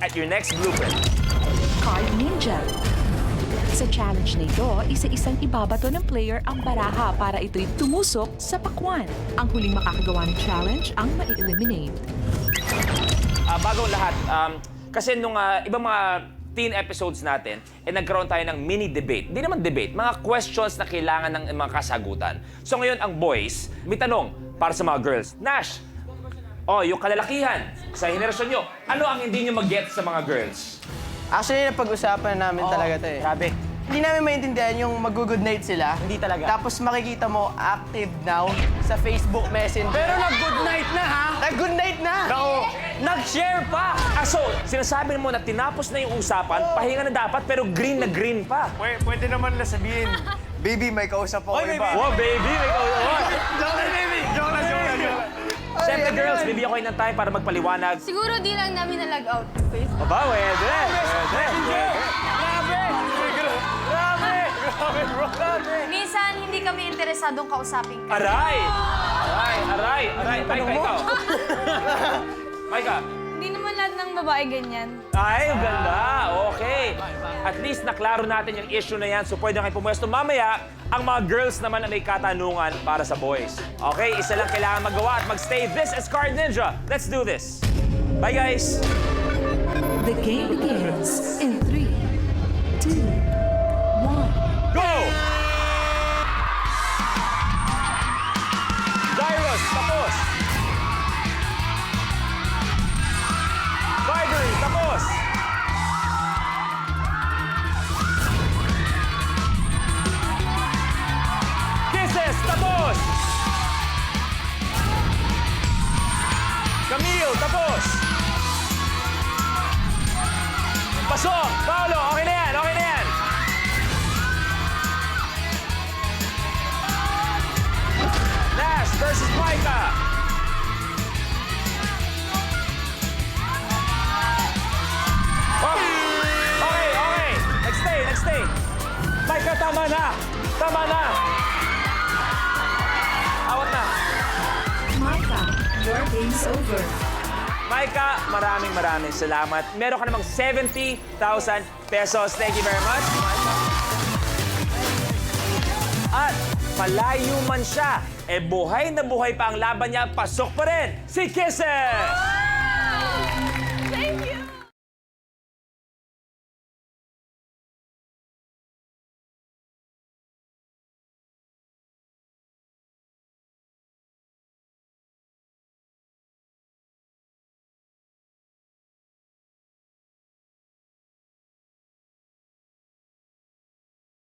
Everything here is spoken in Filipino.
at your next blooper. Card Ninja. Sa challenge na ito, isa-isang ibabato ng player ang baraha para ito'y tumusok sa pakwan. Ang huling makakagawa ng challenge ang mai-eliminate. Bagong lahat, kasi nung ibang mga teen episodes natin, nagkaroon tayo ng mini-debate. Hindi naman debate, mga questions na kailangan ng mga kasagutan. So ngayon, ang boys, may tanong para sa mga girls. Nash, yung kalalakihan sa henerasyon nyo, ano ang hindi nyo mag-get sa mga girls? Actually, napag-usapan namin talaga to eh. Grabe. Hindi namin maintindihan yung mag-good night sila. Hindi talaga. Tapos makikita mo active now sa Facebook Messenger. Pero nag-good night na, ha? Nag-good night na! Oo. Nag-share pa! So, sinasabi mo na tinapos na yung usapan, pahinga na dapat, pero green na green pa. Pwede naman na sabihin, baby, may kausap ako Oy, iba. Wow, baby! May Joke lang, baby! Joke lang, joke lang, joke lang. Siyempre, girls, bibigyan ko kayo ng time para magpaliwanag. Siguro di lang namin na-log out ng Facebook. Aba, pwede. Minsan, hindi kami interesadong kausapin ka. Aray! Maika, ikaw. Maika. Hindi naman lahat ng babae ganyan. Ay, ang ganda. Okay. At least naklaro natin yung issue na yan, so pwede kayo pumuesto. Mamaya, ang mga girls naman na may katanungan para sa boys. Okay, isa lang kailangan magawa at magstay. This is Card Ninja. Let's do this. Bye, guys. The game begins in 3, 2, 1. Go! Gyros, tapos. Vibrary, tapos. Kisses, tapos. Camille, tapos. Pasok, Paolo, okay na yan, okay na yan. Nash versus Micah. Oh. Okay. Nagstay. Micah, tama na. Awat na. Micah, your game's over. Micah, maraming salamat. Meron ka namang 70,000 pesos. Thank you very much. At malayo man siya, buhay na buhay pa ang laban niya, pasok pa rin si Kisses!